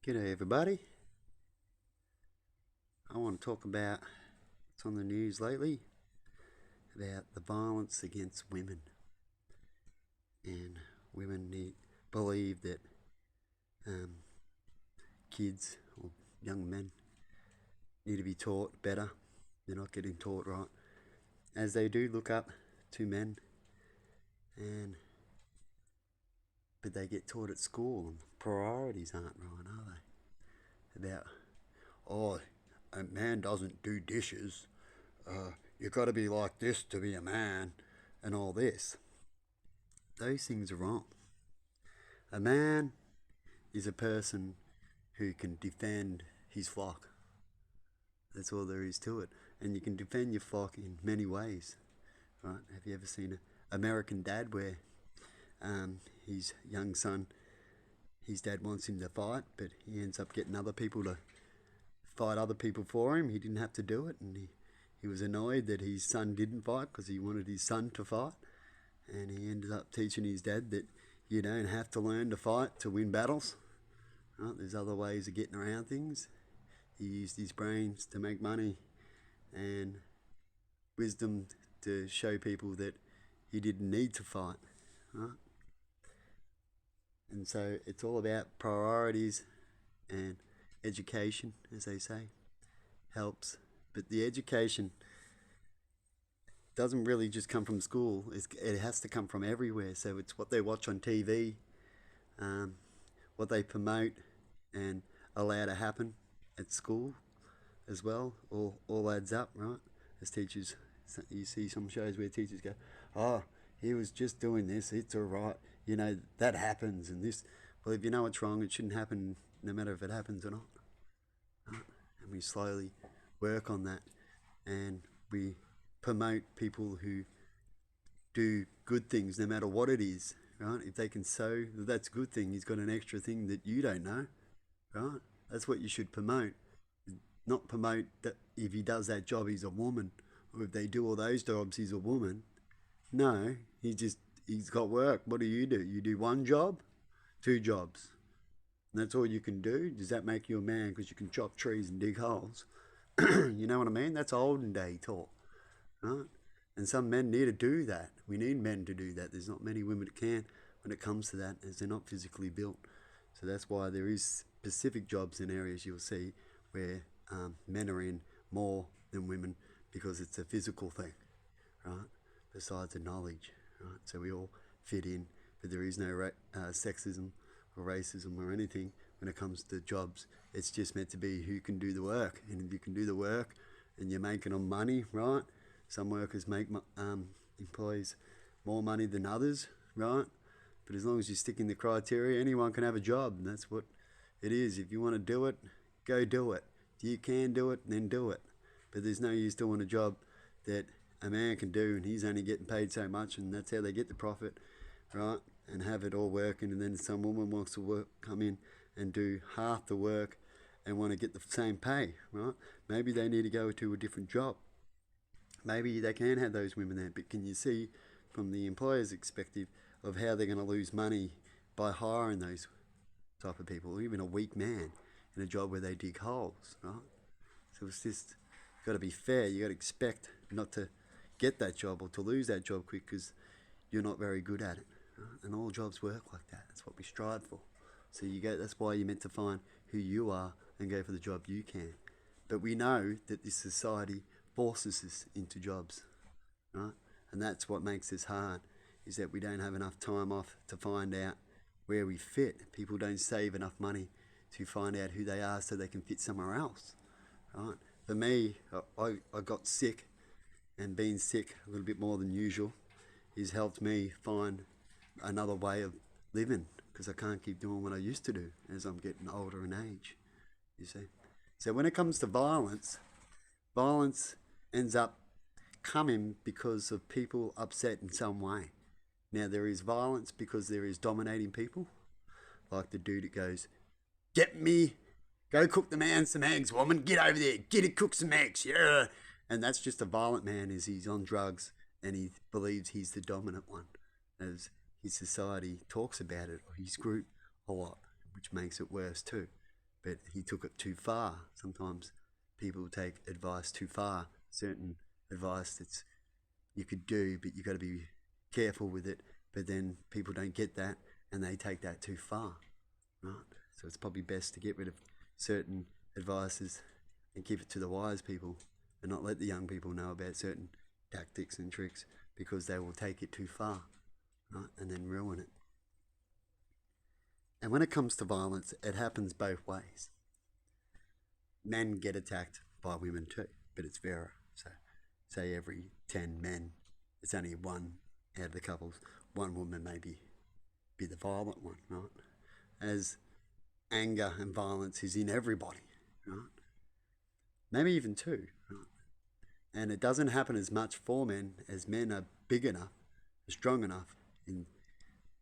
G'day everybody. I want to talk about what's on the news lately about the violence against women. And women believe that um, kids or young men need to be taught better. They're not getting taught right. As they do look up to men, but they get taught at school and priorities aren't right, are they? About, oh, a man doesn't do dishes. You've got to be like this to be a man, and all this. Those things are wrong. A man is a person who can defend his flock. That's all there is to it. And you can defend your flock in many ways, right? Have you ever seen an American Dad where his young son, his dad wants him to fight, but he ends up getting other people to fight other people for him? He didn't have to do it, and he was annoyed that his son didn't fight because he wanted his son to fight. And he ended up teaching his dad that you don't have to learn to fight to win battles. Right? There's other ways of getting around things. He used his brains to make money and wisdom to show people that he didn't need to fight. Right? And so it's all about priorities, and education, as they say, helps. But the education doesn't really just come from school. It has to come from everywhere. So it's what they watch on TV, what they promote and allow to happen at school as well. All adds up, right? As teachers, you see some shows where teachers go, oh, he was just doing this, it's all right. You know, that happens and this. Well, if you know it's wrong, it shouldn't happen no matter if it happens or not. Right? And we slowly work on that, and we promote people who do good things no matter what it is, right? If they can sew, that's a good thing. He's got an extra thing that you don't know, right? That's what you should promote. Not promote that if he does that job, he's a woman, or if they do all those jobs, he's a woman. No, he's got work. What do? You do one job, two jobs. And that's all you can do. Does that make you a man because you can chop trees and dig holes? You know what I mean? That's olden day talk, right? And some men need to do that. We need men to do that. There's not many women that can when it comes to that, as they're not physically built. So that's why there is specific jobs in areas you'll see where men are in more than women, because it's a physical thing, right? Besides the knowledge, right? So we all fit in, but there is no sexism or racism or anything when it comes to jobs. It's just meant to be who can do the work. And if you can do the work and you're making them money, right? Some workers make employees more money than others, right? But as long as you stick in the criteria, anyone can have a job, and that's what it is. If you want to do it, go do it. If you can do it, then do it. But there's no use doing a job that a man can do and he's only getting paid so much, and that's how they get the profit, right? And have it all working, and then some woman wants to come in and do half the work and want to get the same pay, right? Maybe they need to go to a different job. Maybe they can have those women there, but can you see from the employer's perspective of how they're going to lose money by hiring those type of people, or even a weak man in a job where they dig holes, right? So it's just got to be fair. You got to expect not to get that job or to lose that job quick because you're not very good at it. Right? And all jobs work like that. That's what we strive for. So you go. That's why you're meant to find who you are and go for the job you can. But we know that this society forces us into jobs, right? And that's what makes this hard, is that we don't have enough time off to find out where we fit. People don't save enough money to find out who they are so they can fit somewhere else, right? For me, I got sick, and being sick a little bit more than usual has helped me find another way of living, because I can't keep doing what I used to do as I'm getting older in age, you see. So when it comes to violence, violence ends up coming because of people upset in some way. Now, there is violence because there is dominating people, like the dude that goes, get me, go cook the man some eggs, woman, get over there, get it, cook some eggs, yeah. And that's just a violent man, is he's on drugs and he believes he's the dominant one, as his society talks about it, or his group a lot, which makes it worse too. but he took it too far. Sometimes people take advice too far. Certain advice that's you could do, but you got to be careful with it. But then people don't get that, and they take that too far, right? So it's probably best to get rid of certain advices and give it to the wise people, and not let the young people know about certain tactics and tricks because they will take it too far, right? And then ruin it. And when it comes to violence, it happens both ways. Men get attacked by women too, but it's rarer. So, say every 10 men, it's only one out of the couples, one woman maybe be the violent one, right? As anger and violence is in everybody, right? Maybe even two, right? And it doesn't happen as much for men as men are big enough, strong enough in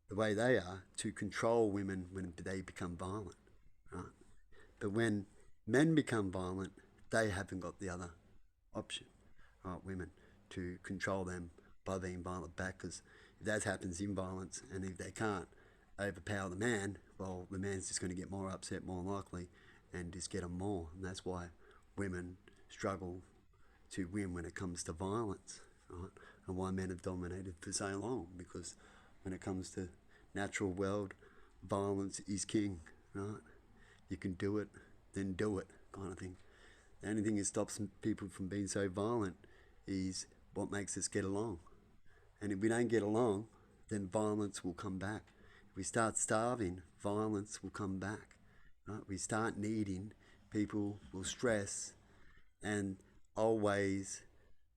the way they are to control women when they become violent, right? But when men become violent, they haven't got the other option, right? Women to control them by being violent back, because if that happens in violence, and if they can't overpower the man, well, the man's just going to get more upset, more likely, and just get them more. And that's why women struggle to win when it comes to violence, right? And why men have dominated for so long, because when it comes to natural world, violence is king, right? You can do it, then do it, kind of thing. The only thing that stops people from being so violent is what makes us get along. And if we don't get along, then violence will come back. If we start starving, violence will come back. Right? We start needing, people will stress, and old ways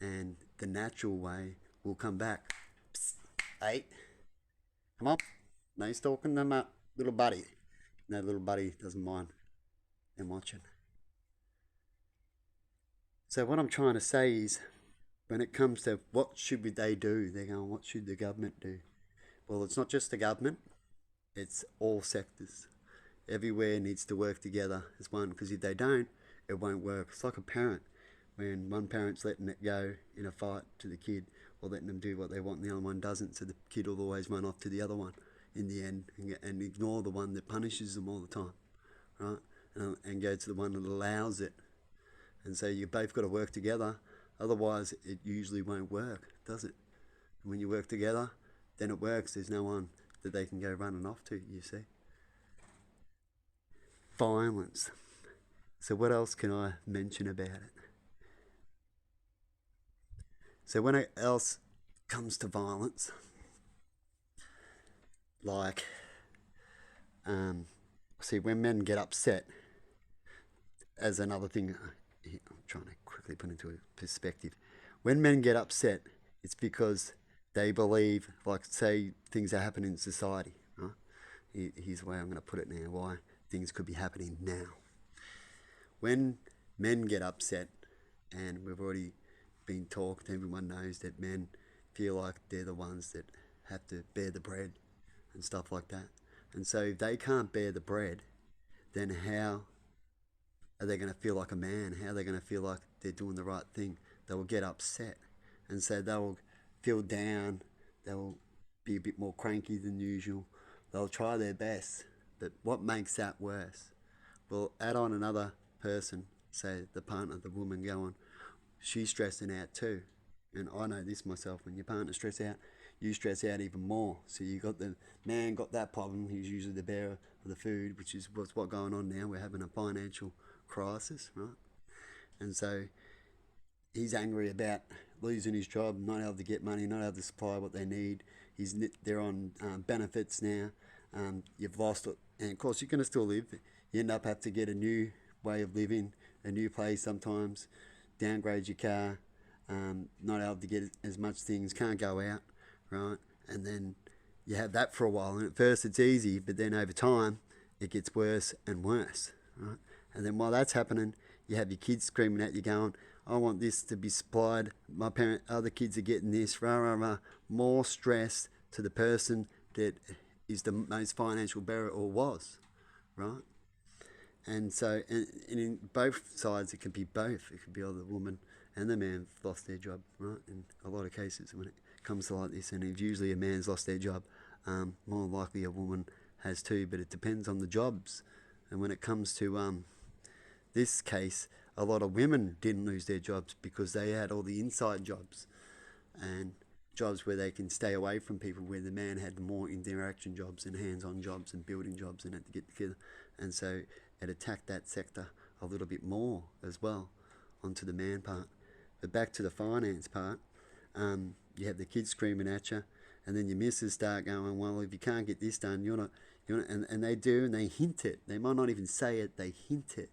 and the natural way will come back. Psst, hey, come on. No stalking them up, little buddy. No, little buddy doesn't mind them watching. So what I'm trying to say is, when it comes to what should they do, they're going, what should the government do? Well, it's not just the government, it's all sectors. Everywhere needs to work together as one, because if they don't, it won't work. It's like a parent. When one parent's letting it go in a fight to the kid, or letting them do what they want and the other one doesn't, so the kid will always run off to the other one in the end, and ignore the one that punishes them all the time, right? And go to the one that allows it. And so you both got to work together, otherwise it usually won't work, does it? And when you work together, then it works. There's no one that they can go running off to, you see. Violence. So what else can I mention about it? So when it else comes to violence, like, see, when men get upset, as another thing, I'm trying to quickly put into a perspective. When men get upset, it's because they believe, like, say, things are happening in society. Right? Here's the way I'm going to put it now, why things could be happening now. When men get upset, and we've already been talked, everyone knows that men feel like they're the ones that have to bear the bread and stuff like that. And so if they can't bear the bread, then how are they going to feel like a man? How are they going to feel like they're doing the right thing? They will get upset. And so they will feel down. They will be a bit more cranky than usual. They'll try their best. But what makes that worse? Well, add on another person, say the partner, the woman going, she's stressing out too. And I know this myself, when your partner stress out, you stress out even more. So you got the man got that problem, he's usually the bearer of the food, which is what's going on now. We're having a financial crisis, right? And so he's angry about losing his job, not able to get money, not able to supply what they need. They're on benefits now. You've lost it, and of course you're going to still live. You end up having to get a new way of living, a new place sometimes. Downgrade your car, not able to get as much things, can't go out, right? And then you have that for a while, and at first it's easy, but then over time it gets worse and worse, right? And then while that's happening, you have your kids screaming at you going, I want this to be supplied, other kids are getting this, rah, rah, rah. More stress to the person that is the most financial bearer, or was, right? And so, and in both sides, it can be both. It could be either the woman and the man lost their job, right? In a lot of cases, when it comes to like this, and if usually a man's lost their job, more likely a woman has too. But it depends on the jobs And when it comes to this case, a lot of women didn't lose their jobs because they had all the inside jobs and jobs where they can stay away from people, where the man had more interaction jobs and hands-on jobs and building jobs and had to get together. And so it attacked that sector a little bit more as well onto the man part. But back to the finance part, you have the kids screaming at you, and then your missus start going, well, if you can't get this done, you're not, and they do, and they hint it. They might not even say it, they hint it,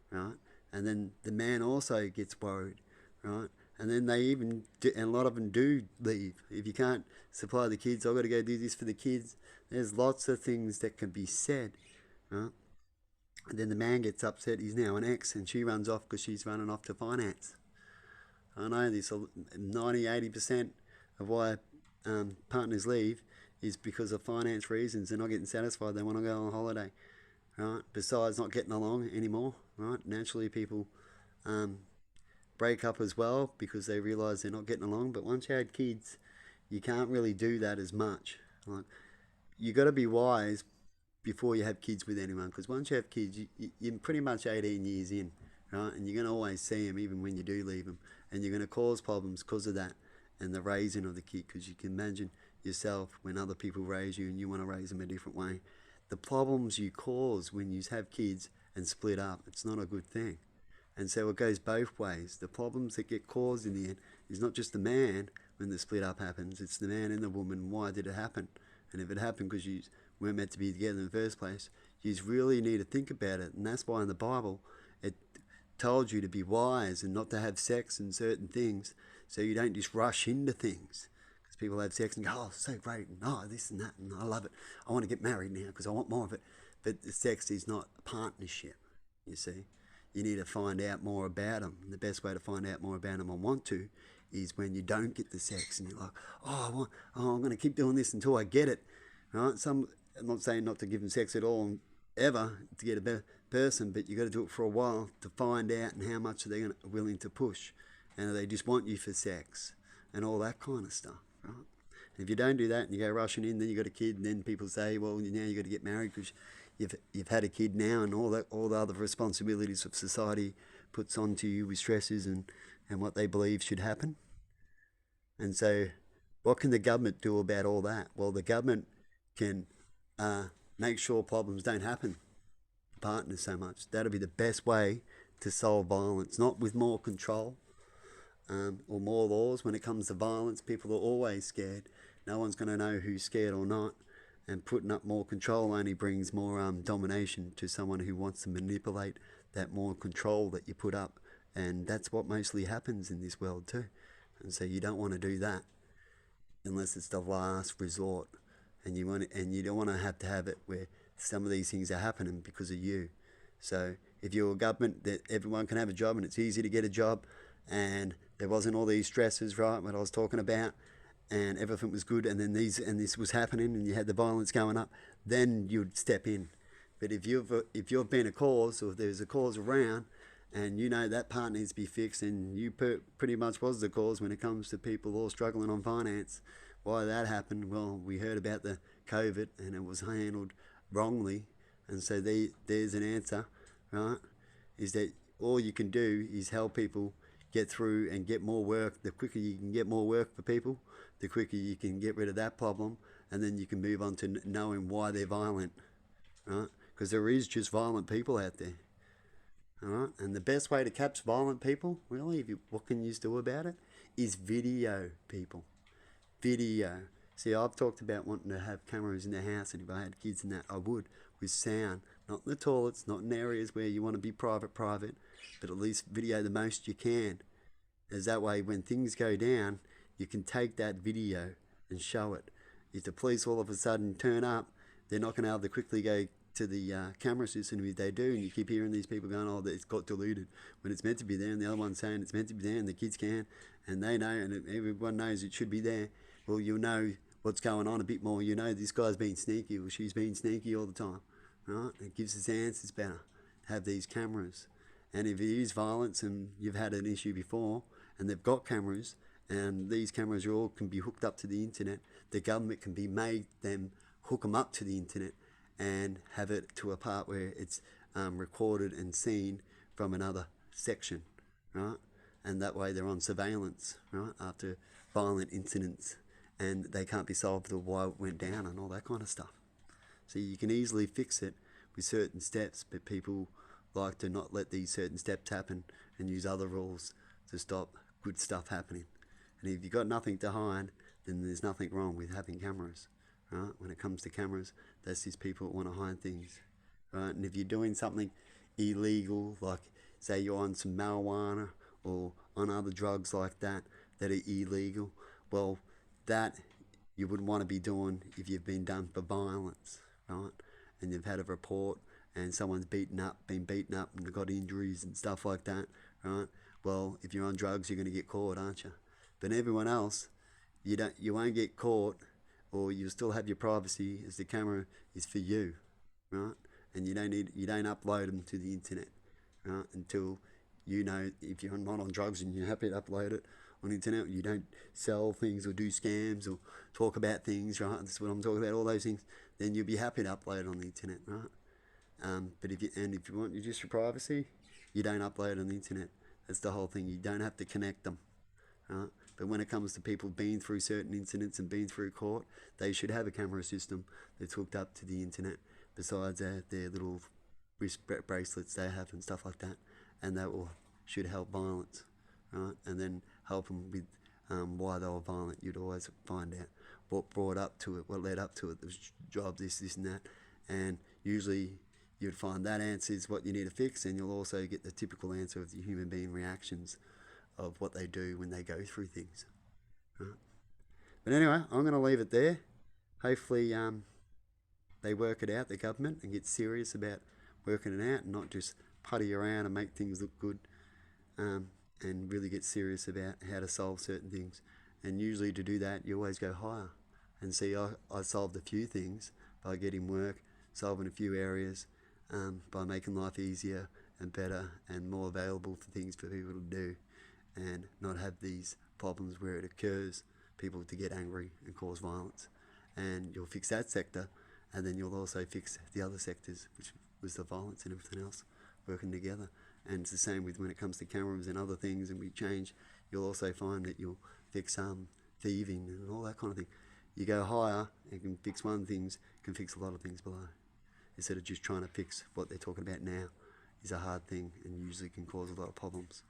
right? And then the man also gets worried, right? And then they even do, and a lot of them do leave. If you can't supply the kids, I've got to go do this for the kids. There's lots of things that can be said, right? And then the man gets upset. He's now an ex, and she runs off because she's running off to finance. I know this 90-80% of why partners leave is because of finance reasons. They're not getting satisfied. They want to go on holiday, right? Besides not getting along anymore, right? Naturally, people break up as well because they realise they're not getting along. But once you had kids, you can't really do that as much. Like, you got to be wise before you have kids with anyone, because once you have kids, you're pretty much 18 years in, right? And you're going to always see them even when you do leave them, and you're going to cause problems because of that and the raising of the kid, because you can imagine yourself when other people raise you and you want to raise them a different way. The problems you cause when you have kids and split up, it's not a good thing. And so it goes both ways. The problems that get caused in the end is not just the man when the split up happens, it's the man and the woman. Why did it happen? And if it happened because you weren't meant to be together in the first place, you really need to think about it. And that's why in the Bible it told you to be wise and not to have sex and certain things, so you don't just rush into things. Because people have sex and go, oh, so great, and oh, this and that, and I love it. I want to get married now because I want more of it. But the sex is not a partnership, you see. You need to find out more about them. And the best way to find out more about them and want to is when you don't get the sex and you're like, I'm going to keep doing this until I get it. Right? I'm not saying not to give them sex at all ever to get a better person, but you got to do it for a while to find out and how much are they willing to push, and do they just want you for sex and all that kind of stuff. Right? And if you don't do that and you go rushing in, then you got a kid, and then people say, well, now you got to get married because you've had a kid now, and all the other responsibilities of society puts onto you with stresses and what they believe should happen. And so what can the government do about all that? Well, the government can make sure problems don't happen to partners so much. That'll be the best way to solve violence, not with more control or more laws. When it comes to violence, people are always scared. No one's going to know who's scared or not. And putting up more control only brings more domination to someone who wants to manipulate that more control that you put up. And that's what mostly happens in this world too. And so you don't want to do that unless it's the last resort. And you don't want to have it where some of these things are happening because of you. So if you're a government that everyone can have a job and it's easy to get a job, and there wasn't all these stresses, right, what I was talking about, and everything was good, and then this was happening, and you had the violence going up, then you'd step in. But if you've been a cause, or if there's a cause around, and you know that part needs to be fixed, and you pretty much was the cause when it comes to people all struggling on finance, why that happened? Well, we heard about the COVID, and it was handled wrongly, and so there's an answer, right? Is that all you can do is help people get through and get more work. The quicker you can get more work for people, the quicker you can get rid of that problem, and then you can move on to knowing why they're violent, right? Because there is just violent people out there, all right? And the best way to catch violent people, really, what can you do about it, is video people. Video. See, I've talked about wanting to have cameras in the house, and if I had kids in that, I would, with sound. Not in the toilets, not in areas where you want to be private, but at least video the most you can. As that way, when things go down, you can take that video and show it. If the police all of a sudden turn up, they're not going to be able to quickly go to the camera system. If they do, and you keep hearing these people going, oh, it's got deleted, when it's meant to be there, and the other one's saying it's meant to be there, and the kids can, and they know, and everyone knows it should be there, well, you'll know what's going on a bit more. You know this guy's been sneaky, or she's been sneaky all the time, right? It gives us answers better to have these cameras. And if it is violence and you've had an issue before, and they've got cameras, and these cameras all can be hooked up to the internet, the government can be made them hook them up to the internet and have it to a part where it's recorded and seen from another section, right? And that way they're on surveillance, right, after violent incidents, and they can't be solved or why it went down and all that kind of stuff. So you can easily fix it with certain steps, but people like to not let these certain steps happen and use other rules to stop good stuff happening. And if you've got nothing to hide, then there's nothing wrong with having cameras, right? When it comes to cameras, that's just people that want to hide things, right? And if you're doing something illegal, like say you're on some marijuana or on other drugs like that that are illegal, well, that you wouldn't want to be doing if you've been done for violence, right? And you've had a report and someone's been beaten up and got injuries and stuff like that, right? Well, if you're on drugs, you're going to get caught, aren't you? But everyone else, you won't get caught, or you'll still have your privacy, as the camera is for you, right? And you don't upload them to the internet, right? Until you know if you're not on drugs and you're happy to upload it on the internet. You don't sell things or do scams or talk about things, right? That's what I'm talking about. All those things, then you'll be happy to upload it on the internet, right? But if you want just your privacy, you don't upload on the internet. That's the whole thing. You don't have to connect them, right? But when it comes to people being through certain incidents and being through court, they should have a camera system that's hooked up to the internet. Besides their little wrist bracelets they have and stuff like that, and that should help violence, right? And then help them with why they were violent. You'd always find out what brought up to it, what led up to it. There was jobs, this, and that, and usually you'd find that answer is what you need to fix, and you'll also get the typical answer of the human being reactions of what they do when they go through things, right? But anyway, I'm going to leave it there. Hopefully, they work it out, the government, and get serious about working it out and not just putty around and make things look good, and really get serious about how to solve certain things. And usually to do that, you always go higher. And see, I solved a few things by getting work, solving a few areas, by making life easier and better and more available for things for people to do, and not have these problems where it occurs, people to get angry and cause violence. And you'll fix that sector, and then you'll also fix the other sectors, which was the violence and everything else, working together. And it's the same with when it comes to cameras and other things, and we change, you'll also find that you'll fix thieving and all that kind of thing. You go higher and can fix one things, can fix a lot of things below. Instead of just trying to fix what they're talking about now is a hard thing and usually can cause a lot of problems.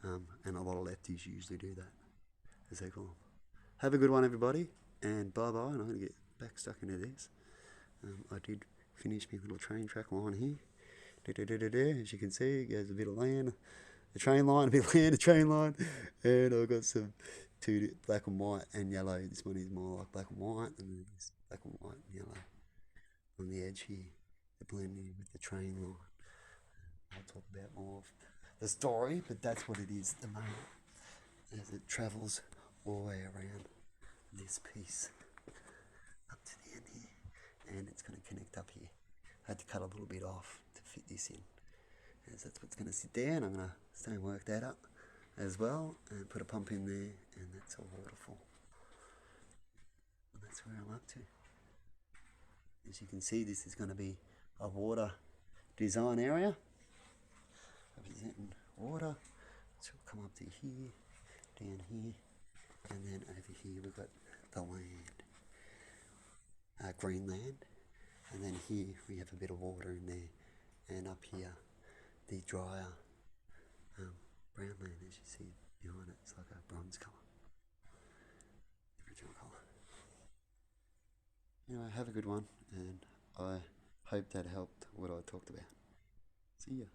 And a lot of lefties usually do that, as they call them. Have a good one, everybody, and bye-bye, and I'm going to get back stuck into this. I did finish my little train track line here. As you can see, it goes a bit of land, a train line, a bit of land, a train line, and I've got some two black and white and yellow. This one is more like black and white, and then this black and white and yellow on the edge here. They're blending with the train line. I'll talk about more of the story, but that's what it is at the moment, as it travels all the way around this piece up to the end here, and it's going to connect up here. I had to cut a little bit off to fit this in, as that's what's going to sit there, and I'm going to stay and work that up as well, and put a pump in there, and that's a waterfall, and that's where I'm up to. As you can see, this is going to be a water design area representing water. So we'll come up to here, down here, and then over here we've got the land, green land, and then here we have a bit of water in there, and up here the drier brown land, as you see behind it. It's like a bronze colour, the original colour. Anyway, have a good one, and I hope that helped what I talked about. See ya.